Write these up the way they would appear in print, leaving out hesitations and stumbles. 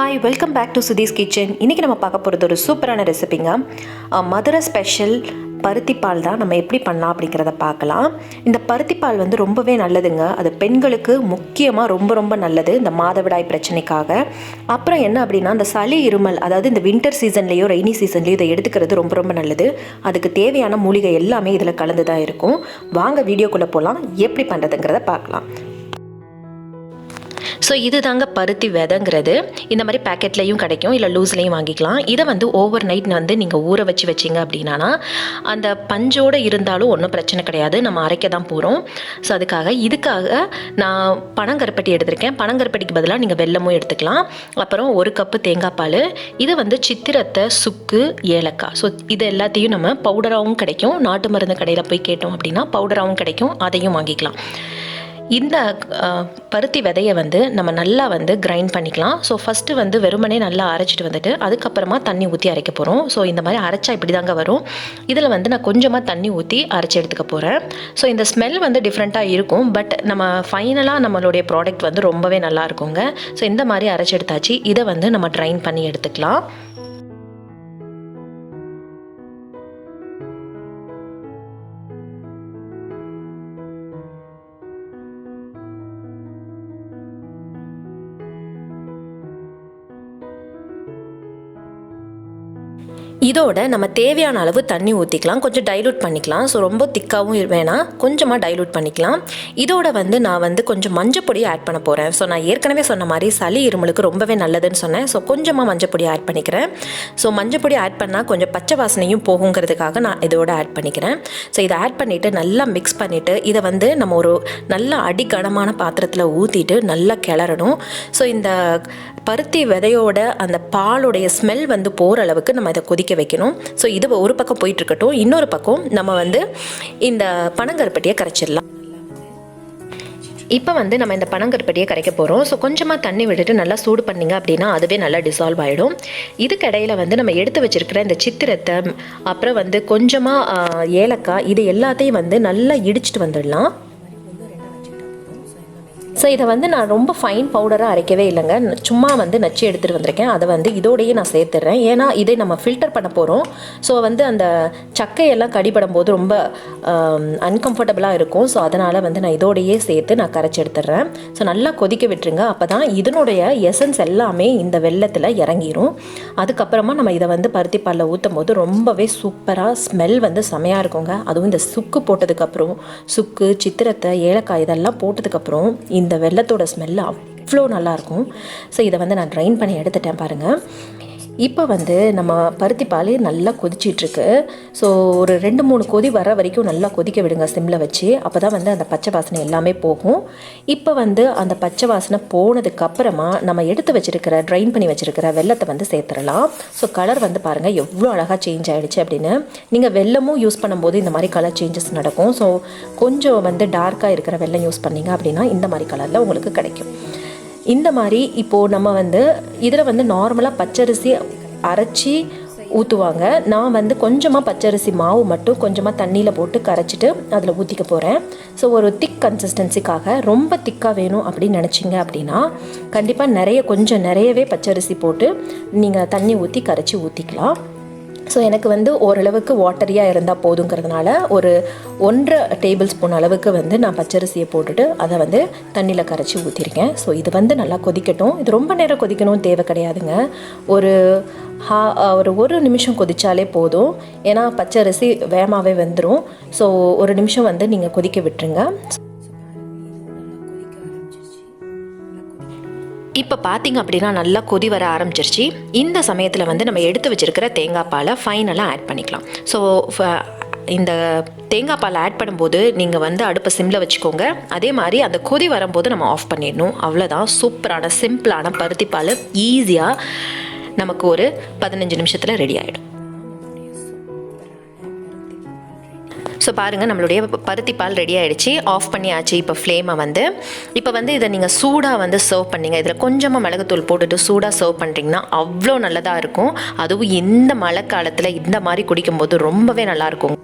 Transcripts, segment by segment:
Hi, welcome back to Sudhee's kitchen. இன்றைக்கி நம்ம பார்க்க போகிறது ஒரு சூப்பரான ரெசிபிங்க. மதுரை ஸ்பெஷல் பருத்தி பால் தான். நம்ம எப்படி பண்ணலாம் அப்படிங்கிறத பார்க்கலாம். இந்த பருத்தி பால் வந்து ரொம்பவே நல்லதுங்க. அது பெண்களுக்கு முக்கியமாக ரொம்ப ரொம்ப நல்லது, இந்த மாதவிடாய் பிரச்சனைக்காக. அப்புறம் என்ன அப்படின்னா, இந்த சளி இருமல், அதாவது இந்த வின்டர் சீசன்லேயோ ரெய்னி சீசன்லேயோ இதை எடுத்துக்கிறது ரொம்ப ரொம்ப நல்லது. அதுக்கு தேவையான மூலிகை எல்லாமே இதில் கலந்து தான் இருக்கும். வாங்க வீடியோக்குள்ளே போகலாம், எப்படி பண்ணுறதுங்கிறத பார்க்கலாம். ஸோ இது தாங்க பருத்தி விதைங்கிறது. இந்த மாதிரி பேக்கெட்லேயும் கிடைக்கும், இல்லை லூஸ்லேயும் வாங்கிக்கலாம். இதை வந்து ஓவர் நைட் வந்து நீங்கள் ஊற வச்சிங்க அப்படின்னா அந்த பஞ்சோடு இருந்தாலும் ஒன்றும் பிரச்சனை கிடையாது, நம்ம அரைக்க தான் போகிறோம். ஸோ இதுக்காக நான் பனங்கருப்பட்டி எடுத்திருக்கேன். பனங்கருப்பட்டிக்கு பதிலாக நீங்கள் வெல்லமும் எடுத்துக்கலாம். அப்புறம் 1 கப்பு தேங்காய் பால். இது வந்து சித்திரத்தை, சுக்கு, ஏலக்காய். ஸோ இது எல்லாத்தையும் நம்ம பவுடராகவும் கிடைக்கும். நாட்டு மருந்து கடையில் போய் கேட்டோம் அப்படின்னா பவுடராகவும் கிடைக்கும், அதையும் வாங்கிக்கலாம். இந்த பருத்தி விதையை வந்து நம்ம நல்லா வந்து கிரைண்ட் பண்ணிக்கலாம். ஸோ ஃபஸ்ட்டு வந்து வெறுமனே நல்லா அரைச்சிட்டு வந்துட்டு அதுக்கப்புறமா தண்ணி ஊற்றி அரைக்க போகிறோம். ஸோ இந்த மாதிரி அரைச்சா இப்படி தாங்க வரும். இதில் வந்து நான் கொஞ்சமாக தண்ணி ஊற்றி அரைச்சி எடுத்துக்க போகிறேன். ஸோ இந்த ஸ்மெல் வந்து டிஃப்ரெண்ட்டாக இருக்கும், பட் நம்ம ஃபைனலாக நம்மளுடைய ப்ராடக்ட் வந்து ரொம்பவே நல்லா இருக்குங்க. ஸோ இந்த மாதிரி அரைச்சி எடுத்தாச்சு. இதை வந்து நம்ம ட்ரைன் பண்ணி எடுத்துக்கலாம். இதோட நம்ம தேவையான அளவு தண்ணி ஊற்றிக்கலாம், கொஞ்சம் டைலூட் பண்ணிக்கலாம். ஸோ ரொம்ப திக்காகவும் வேணாம், கொஞ்சமாக டைலூட் பண்ணிக்கலாம். இதோட வந்து நான் வந்து கொஞ்சம் மஞ்சப்பொடியை ஆட் பண்ண போகிறேன். ஸோ நான் ஏற்கனவே சொன்ன மாதிரி சளி இருமலுக்கு ரொம்பவே நல்லதுன்னு சொன்னேன். ஸோ கொஞ்சமாக மஞ்சப்பொடி ஆட் பண்ணிக்கிறேன். ஸோ மஞ்சப்பொடி ஆட் பண்ணால் கொஞ்சம் பச்சை வாசனையும் போகுங்கிறதுக்காக நான் இதோட ஆட் பண்ணிக்கிறேன். ஸோ இதை ஆட் பண்ணிவிட்டு நல்லா மிக்ஸ் பண்ணிவிட்டு இதை வந்து நம்ம ஒரு நல்ல அடிக்கனமான பாத்திரத்தில் ஊற்றிட்டு நல்லா கிளறணும். ஸோ இந்த பருத்தி விதையோட அந்த பாலுடைய ஸ்மெல் வந்து போகிற அளவுக்கு நம்ம இதை கொதிக்க வைக்கணும். ஸோ இது ஒரு பக்கம் போயிட்டுருக்கட்டும். இன்னொரு பக்கம் நம்ம வந்து இந்த பனங்கருப்பட்டியை கரைச்சிடலாம். இப்போ வந்து நம்ம இந்த பனங்கருப்பட்டியை கரைக்க போகிறோம். ஸோ கொஞ்சமாக தண்ணி விட்டுட்டு நல்லா சூடு பண்ணிங்க அப்படின்னா அதுவே நல்லா டிசால்வ் ஆகிடும். இதுக்கு இடையில் வந்து நம்ம எடுத்து வச்சுருக்கிற இந்த சித்திரத்தை, அப்புறம் வந்து கொஞ்சமாக ஏலக்காய், இது எல்லாத்தையும் வந்து நல்லா இடிச்சிட்டு வந்துடலாம். ஸோ இதை வந்து நான் ரொம்ப ஃபைன் பவுடராக அரைக்கவே இல்லைங்க, சும்மா வந்து நச்சு எடுத்துகிட்டு வந்திருக்கேன். அதை வந்து இதோடையே நான் சேர்த்துட்றேன். ஏன்னா இதை நம்ம ஃபில்டர் பண்ண போகிறோம். ஸோ வந்து அந்த சக்கையெல்லாம் கடிபடும் போது ரொம்ப அன்கம்ஃபர்டபுளாக இருக்கும். ஸோ அதனால் வந்து நான் இதோடையே சேர்த்து நான் கரைச்சி எடுத்துடுறேன். ஸோ நல்லா கொதிக்க விட்டுருங்க. அப்போ தான் இதனுடைய எசன்ஸ் எல்லாமே இந்த வெல்லத்தில் இறங்கிடும். அதுக்கப்புறமா நம்ம இதை வந்து பருத்தி பாலில் ஊற்றும் போது ரொம்பவே சூப்பராக ஸ்மெல் வந்து செமையாக இருக்குங்க. அதுவும் இந்த சுக்கு போட்டதுக்கப்புறம், சுக்கு, சித்திரத்தை, ஏலக்காய் இதெல்லாம் போட்டதுக்கப்புறம் இந்த வெல்லத்தோட ஸ்மெல்லு அவ்வளோ நல்லாயிருக்கும். ஸோ இதை வந்து நான் ட்ரைன் பண்ணி எடுத்துட்டேன் பாருங்கள். இப்போ வந்து நம்ம பருத்தி பால் நல்லா கொதிச்சிட்ருக்கு. ஸோ ஒரு 2-3 கொதி வர வரைக்கும் நல்லா கொதிக்க விடுங்க சிம்மில் வச்சு. அப்போ தான் வந்து அந்த பச்சை வாசனை எல்லாமே போகும். இப்போ வந்து அந்த பச்சை வாசனை போனதுக்கப்புறமா நம்ம எடுத்து வச்சுருக்கிற, ட்ரைன் பண்ணி வச்சுருக்கிற வெல்லத்தை வந்து சேர்த்துடலாம். ஸோ கலர் வந்து பாருங்கள் எவ்வளோ அழகாக சேஞ்ச் ஆகிடுச்சு அப்படின்னு. நீங்கள் வெல்லமும் யூஸ் பண்ணும்போது இந்த மாதிரி கலர் சேஞ்சஸ் நடக்கும். ஸோ கொஞ்சம் வந்து டார்க்காக இருக்கிற வெல்லம் யூஸ் பண்ணிங்க அப்படின்னா இந்த மாதிரி கலரில் உங்களுக்கு கிடைக்கும். இந்த மாதிரி இப்போது நம்ம வந்து இதில் வந்து நார்மலாக பச்சரிசி அரைச்சி ஊற்றுவாங்க. நான் வந்து கொஞ்சமாக பச்சரிசி மாவு மட்டும் கொஞ்சமாக தண்ணியில் போட்டு கரைச்சிட்டு அதில் ஊற்றிக்க போகிறேன். ஸோ ஒரு திக் கன்சிஸ்டன்சிக்காக, ரொம்ப திக்காக வேணும் அப்படின்னு நினச்சிங்க அப்படின்னா கண்டிப்பாக கொஞ்சம் நிறையவே பச்சரிசி போட்டு நீங்கள் தண்ணி ஊற்றி கரைச்சி ஊற்றிக்கலாம். ஸோ எனக்கு வந்து ஓரளவுக்கு வாட்டரியாக இருந்தால் போதுங்கிறதுனால ஒரு 1.5 டேபிள் ஸ்பூன் அளவுக்கு வந்து நான் பச்சரிசியை போட்டுட்டு அதை வந்து தண்ணியில் கரைச்சி ஊற்றிருக்கேன். ஸோ இது வந்து நல்லா கொதிக்கட்டும். இது ரொம்ப நேரம் கொதிக்கணும் தேவை கிடையாதுங்க. ஒரு 1 நிமிஷம் கொதித்தாலே போதும். ஏன்னா பச்சரிசி வேகமாகவே வெந்துடும். ஸோ 1 நிமிஷம் வந்து நீங்கள் கொதிக்க விட்டுருங்க. இப்போ பார்த்திங்க அப்படின்னா நல்லா கொதி வர ஆரம்பிச்சிருச்சு. இந்த சமயத்தில் வந்து நம்ம எடுத்து வச்சுருக்கிற தேங்காய் பாலை ஃபைனலாக ஆட் பண்ணிக்கலாம். ஸோ இந்த தேங்காய் பால் ஆட் பண்ணும்போது நீங்கள் வந்து அடுப்பை சிம்மில் வச்சுக்கோங்க. அதே மாதிரி அந்த கொதி வரும்போது நம்ம ஆஃப் பண்ணிடணும். அவ்வளோதான். சூப்பரான சிம்பிளான பருத்தி பால் ஈஸியாக நமக்கு ஒரு 15 நிமிஷத்தில் ரெடி ஆகிடும். ஸோ பாருங்கள், நம்மளுடைய பருத்தி பால் ரெடி ஆகிடுச்சு. ஆஃப் பண்ணியாச்சு இப்போ ஃப்ளேமை வந்து. இப்போ வந்து இதை நீங்கள் சூடாக வந்து சர்வ் பண்ணிங்க. இதில் கொஞ்சமாக மிளகுத்தூள் போட்டுட்டு சூடாக சர்வ் பண்ணுறீங்கன்னா அவ்வளோ நல்லதாக இருக்கும். அதுவும் இந்த மழை காலத்தில் இந்த மாதிரி குடிக்கும்போது ரொம்பவே நல்லாயிருக்கும்.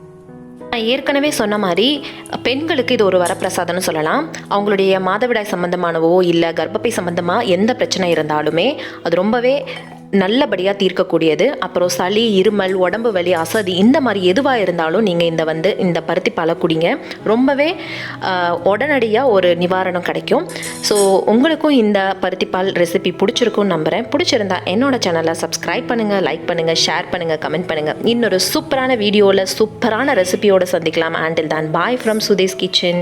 நான் ஏற்கனவே சொன்ன மாதிரி பெண்களுக்கு இது ஒரு வரப்பிரசாதம்னு சொல்லலாம். அவங்களுடைய மாதவிடாய் சம்பந்தமானவோ இல்லை கர்ப்பப்பை சம்பந்தமாக எந்த பிரச்சனை இருந்தாலுமே அது ரொம்பவே நல்லபடியாக தீர்க்கக்கூடியது. அப்புறம் சளி, இருமல், உடம்பு வலி, அசதி இந்த மாதிரி எதுவாக இருந்தாலும் நீங்கள் இந்த பருத்தி பாலை குடிங்க. ரொம்பவே உடனடியாக ஒரு நிவாரணம் கிடைக்கும். ஸோ உங்களுக்கும் இந்த பருத்தி பால் ரெசிபி பிடிச்சிருக்கும்னு நம்புகிறேன். பிடிச்சிருந்தா என்னோட சேனலை சப்ஸ்கிரைப் பண்ணுங்கள், லைக் பண்ணுங்கள், ஷேர் பண்ணுங்கள், கமெண்ட் பண்ணுங்கள். இன்னொரு சூப்பரான வீடியோவில் சூப்பரான ரெசிபியோடு சந்திக்கலாம். Until then, bye from Sudhis Kitchen.